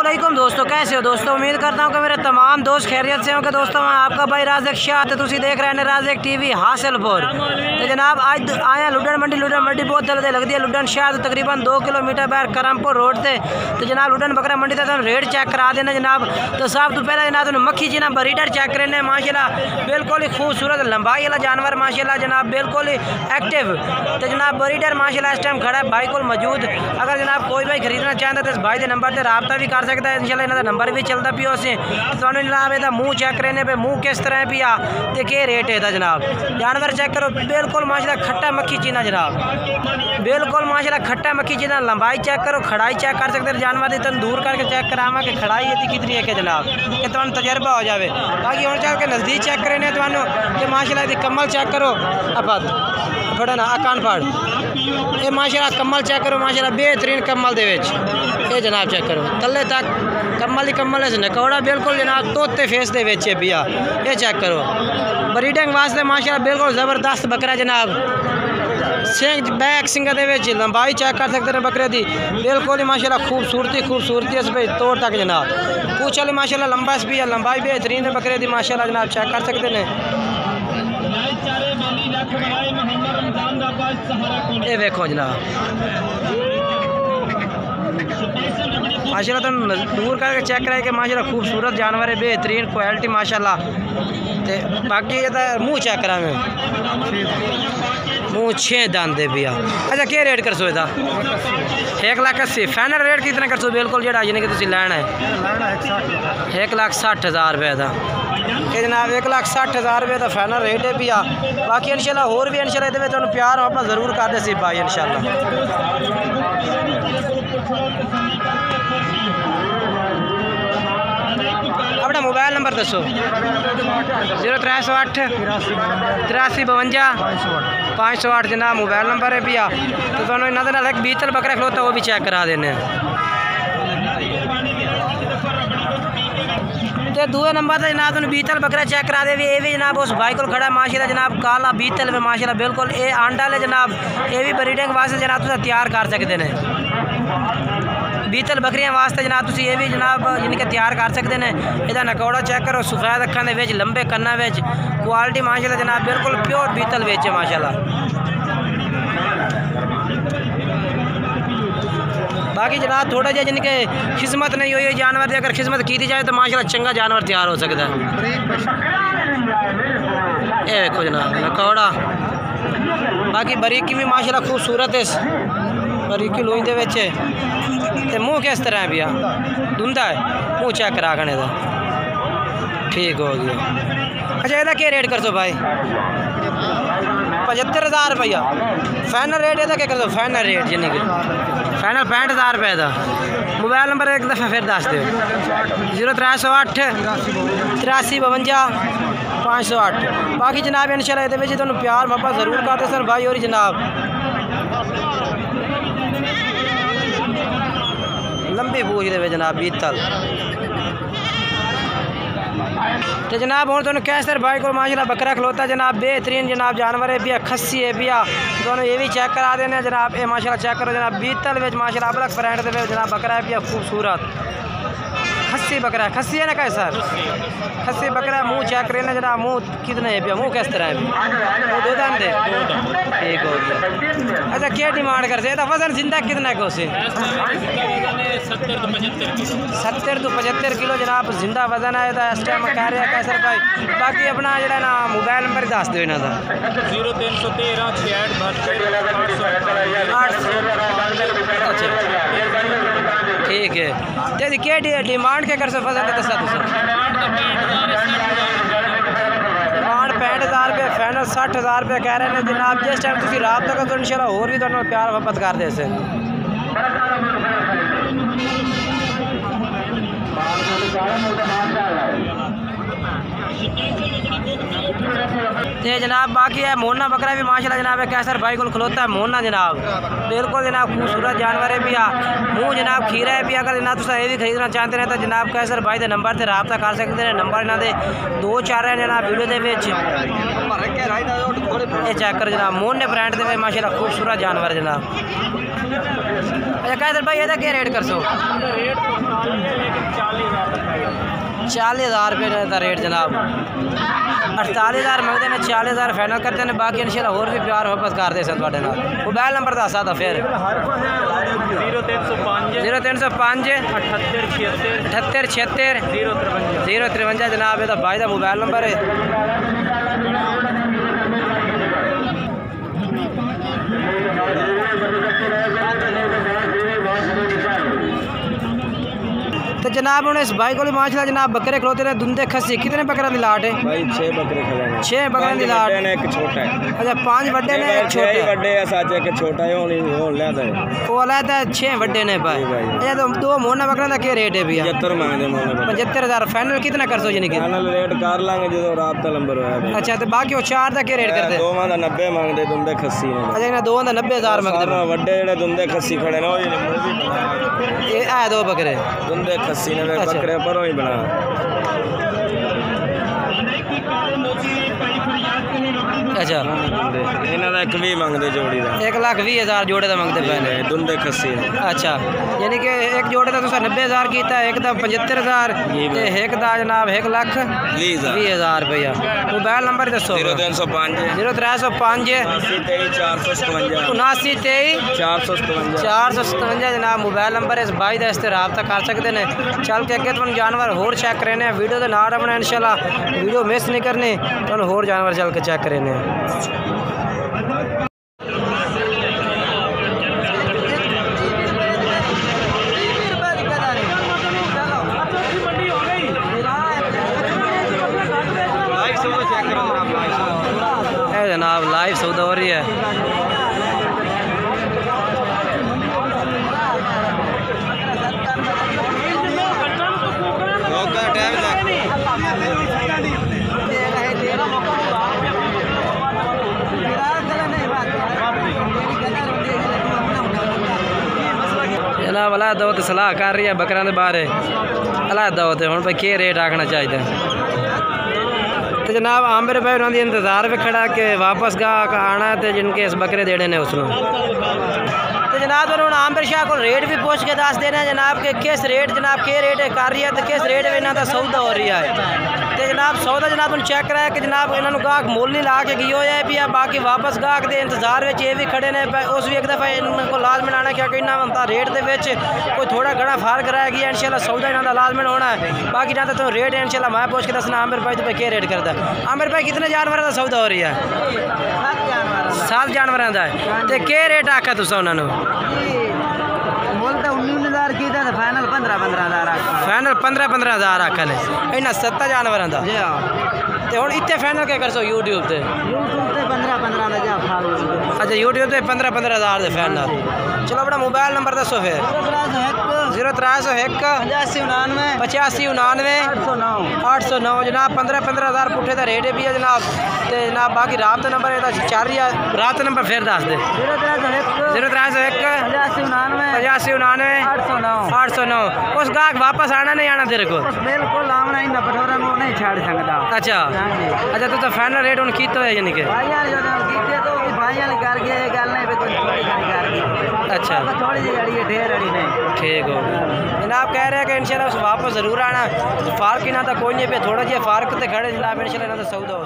अस्सलामुअलैकुम दोस्तों, कैसे हो दोस्तों। उम्मीद करता हूँ कि मेरे तमाम दोस्त खैरियत से होंगे। दोस्तों मैं आपका भाई राज़िक शाह, तो तुसी देख रहे हैं राज़िक टीवी हासिलपुर। तो जनाब आज आया लुडन मंडी बहुत जल्दी लगती है। लुडन शहर तकरीबन 2 किलोमीटर बाहर करमपुर रोड से। तो जनाब लुडन बकरा मंडी तक रेट चेक करा देना जनाब। तो सब तो पहले जनाब तुम मक्खी जी ना बरीडर चेक करने माशाल्लाह बिल्कुल ही खूबसूरत लंबाई वाला जानवर माशाल्लाह जनाब बिल्कुल ही एक्टिव। तो जनाब बरीडर माशाल्लाह इस टाइम खड़ा है भाई को मौजूद। अगर जनाब कोई भाई खरीदना चाहता तो इस भाई के नंबर से रब्ता भी कर सकता है। इंशाल्लाह इन्होंने नंबर भी चलता पिया उसे। तो जनाब ਇਹਦਾ मुँह चेक करने पे मुँह किस तरह पिया तो क्या रेट है जनाब। जानवर चेक करो बिल्कुल माशाल्लाह खट्टा मक्खी चीना जनाब, बिल्कुल माशाल्लाह खट्टा मक्खी चीना। लंबाई चेक करो, खड़ाई चेक कर सकते हैं जानवर की। तुम दूर करके चेक करावा कि खड़ाई ये कितनी है कि जनाब कि तुम तजर्बा हो जाए। बाकी हम चल के नज़दीक चेक करें तो कि माशाल्लाह कम्मल चेक करो अपत फड़ा ना अकान फड़ ये माशाल्लाह कम्मल चेक करो माशाल्लाह बेहतरीन कम्मल दे ये जनाब चेक करो तले तक कम्मल ही कम्मल है नकौड़ा बिल्कुल जनाब तोते फेस दे विच पिया। ये चेक करो ब्रीडिंग वास्ते माशाल्लाह बिल्कुल ज़बरदस्त बकरा जनाब। सिंग बैक सिंग दे विच लंबाई चेक कर सकते हैं बकरे की बिल्कुल ही माशाल्लाह खूबसूरती इस पे तोड़ तक जनाब। पूछ वाली माशाल्लाह लंबा इस भी लंबाई बेहतरीन बकरे की माशाल्लाह जनाब चेक कर सकते हैं। ये देखो जनाब माशाल्लाह तुम दूर करके चेक कराए कि माशाल्लाह खूबसूरत जानवर है बेहतरीन क्वालिटी माशाल्लाह। ते बाकी ये मुँह चेक करा मैं मुँह 6 दांत दे पिया। अच्छा क्या रेट कर सो 1,80,000 फाइनल रेट कितना कर सो बिल्कुल जो यानी कि तुम लैना है 1,60,000 रुपये का ये जनाब 1,60,000 रुपये का फाइनल रेट है पिया। बाकी इंशाल्लाह होर भी इंशाल्लाह ये तुम प्यार अपना जरूर कर दे सी भाई इंशाल्लाह। अपना मोबाइल नंबर दसो 0308 83 52 508 जनाब मोबाइल नंबर है पिया। तो तुम इन्होंने एक बीतल बकरा खलोता वो भी चेक करा देने। तो दूसरे नंबर से जनाब तुम बीतल बकरा चेक करा दे ये भी जनाब उस भाई को खड़ा माशाल्लाह जनाब काला बीतल में माशाल्लाह बिल्कुल ये आंडा ले जनाब। ये भी ब्रीडिंग वास्ते जनाब तुम तैयार कर सकते हैं। बीतल बकरियां वास्ते जनाब तुम ये भी जनाब जिनके तैयार कर सकते हैं। यदा नकौड़ा चेक करो सफेद अखां दे लंबे कन्ना क्वालिटी माशाल्लाह जनाब बिल्कुल प्योर बीतल है माशाल्लाह। बाकी जनाब थोड़ा जहा जिनके खिदमत नहीं हुई जानवर की अगर खिदमत की जाए तो माशाल्लाह चंगा जानवर तैयार हो सकता है। ये देखो जनाब नकौड़ा बाकी बरीकी भी माशाल्लाह खूबसूरत है बरीकी लोई दे विच ते मुँह किस तरह है भैया धुंधा है मुँह चेक करा खाने का ठीक हो गया। अच्छा ਇਹਦਾ क्या रेट कर सो भाई 75,000 रुपया फाइनल रेट ਇਹਦਾ क्या कर दो फाइनल रेट यानी कि फाइनल 65,000 रुपये का। मोबाइल नंबर एक दफ़ा फिर दस दो 0308 83 52 508। बाकी जनाब इंशाल्लाह ये तुम प्यार मोहब्बत जरूर करते सन भाई और जनाब लंबी पूछ दे जनाब बीतल। तो जनाब हूँ तुम कैसर भाई को माशाल्लाह बकरा खलोता जनाब बेहतरीन जनाब जानवर है पिया खस्सी है पिया। दोनों ये भी चेक करा देने जनाब। ये माशाल्लाह चेक करो जनाब बीतल में माशाल्लाह अलग ब्रांड दे जनाब बकरा है पिया खूबसूरत खस्सी बकरा है खस्सी है ना कैसर खस्सी बकरा। मुँह चेक करें जनाब मुँह कितने है पिया मुँह किस तरह है वो 2 दांत दे ठीक हो गया। अच्छा क्या डिमांड करते हैं वजन जिंदा कितना है उसे 70 तो 75 किलो जनाब जिंदा वजन है इस टाइम कह रहे हैं कैसर भाई। बाकी अपना जो ना मोबाइल नंबर दस दो इन्हों का 0313 ठीक है। तो क्या डिमांड क्या कर सकते वजन दसा डिमांड 65,000 रुपये फाइनल 60,000 रुपये कह रहे हैं जनाब। जिस टाइम तुम रात तक तो इंशाल्लाह होर भी तुम प्यार मोहब्बत कर दे से। जनाब बाकी है मोहना बकरा भी माशाल्लाह जनाब है कैसर भाई को खलोता है मोहना जनाब बिल्कुल जनाब खूबसूरत जानवर है भैया। मुँह जनाब खीरा है भैया। अगर जनाब तुम ये भी खरीदना चाहते हैं तो जनाब कैसर भाई के नंबर से रब्ता कर सकते हैं। नंबर इन्हों के 2-4 है जनाब वीडियो के चेक कर जनाब मोहने ब्रांड के माशाल्लाह खूबसूरत जानवर जनाब। अच्छा कैसर भाई ये क्या रेट कर सो 40,000 रुपये का रेट जनाब। 48,000 मंगते हैं, 40,000 फाइनल करते हैं। बाकी इंशाल्लाह और भी प्यार वापस कर दे सर थोड़े नाल। मोबाइल नंबर दस आता फिर 0305 78 76 053 जनाब। ये भाई का मोबाइल नंबर है। तो जनाब उन्हें इस भाई को माशाल्लाह जनाब बकरे खलोते रहे दुंदे खस्सी। कितने बकरा की लाट है भाई? 6 बकरे खड़े हैं। 6 बकरे की लाट है, एक छोटा है। अच्छा 5 बड़े ने एक छोटा है। बड़े है सच है कि छोटा है हो लेता है वो लेता है। 6 बड़े ने भाई। अच्छा तो 2 मोना बकरा का क्या रेट है भैया? 75 मांगदे मोना। 75,000 फाइनल कितना कर सो यानी कि फाइनल रेट कर लांगे जो रात नंबर होया। अच्छा तो बाकी वो 4 का क्या रेट करते? 2 का 90 मांगदे दुंदे खस्सी ने। अच्छा ना 2 का 90,000 मांगदे। बड़े जेडे दुंदे खस्सी खड़े ने ये आ 2 बकरे दुंदे खस्सी ने बकरे पर ही बना। अच्छा इन्हां दा 1 मंगदे जोड़ी दा 1,20,000 जोड़े दा मंगदे पे दुंदे खस्सी। अच्छा यानी कि एक जोड़े दा तुसा 90,000 कीता, एक दा 75,000 ते एक दा जनाब 1,20,000 रुपया। मोबाइल नंबर दसो। 0305 7923 जनाब मोबाइल नंबर इस भाई का। इस ते राबता कर सकते हैं। चल के अगे तुम जानवर होर चेक करने वीडियो के नाल अपना इंशाल्लाह वीडियो मिस नहीं करनी। तुम होर जानवर चल के चेक करने। जनाब लाइव सौदा हो रही है। जनाब अलहदा होते सलाह कर रही है बकरा के बारे। अलहदा होते हूँ भाई क्या रेट आखना चाहिए। तो जनाब आमिर भाई उन्होंने इंतजार भी खड़ा कि वापस गाहक आना तो जिनके इस बकरे देने ने उसको। तो जनाब उन्होंने आमिर शाह को रेट भी पूछ के दस देना जनाब के किस रेट जनाब के रेट कर रही है तो किस रेट में इन्हों का सौदा हो रही है। तो जनाब सौदा जनाब उन्हें चेक कराया कि जनाब इन्होंने गाहक मुल नहीं ला के गई हो है भी। बाकी वापस गाहक के इंतजार में ये भी खड़े ने उस भी एक दफ़ा इनको लाजमन आना क्योंकि इन्होंने होता रेट के कोई थोड़ा घना फर्क रह गया। इंशाल्लाह सौदा इन्हों का लाजमन होना है। बाकी ना तो रेट इंशाल्लाह मैं पूछ के दसना आमिर भाई तो भाई क्या रेट करता है। आमिर भाई कितने जानवर का सौदा हो रही है? 7 जानवर का। तो क्या रेट आखा तुसा उन्होंने? बोलता 19,000 की था फाइनल 15,000 फाइनल 15,000 आखा ने इन्हें 7 जानवर का। तो हम इतने फाइनल क्या कर सो यूट्यूब से 15,000। अच्छा यूट्यूब से 15,000 से फाइनल। चलो अपना मोबाइल नंबर दसो फिर। 0301 8599 809 जनाब। 15,000 पुट्ठे का रेट भी है जनाब। तो जनाब बाकी राबता नंबर है चल रही है। राबता नंबर फिर दस दे 0301 8599 809। उस गाहक वापस आना नहीं आना तेरे को? बिल्कुल आना ही पठोरा नहीं छाड़ सकता। अच्छा अच्छा तो फाइनल रेट उन्हें किया है यानी कि अच्छा थोड़ी जी गाड़ी है ढेर गाड़ी नहीं ठीक हो जनाब। कह रहे हैं कि इंशाल्लाह वापस ज़रूर आना। फार्क ही ना था कोई नहीं पे थोड़ा जिहा फार्क तो खड़े जनाब इंशाल्लाह ना तो सौदा हो।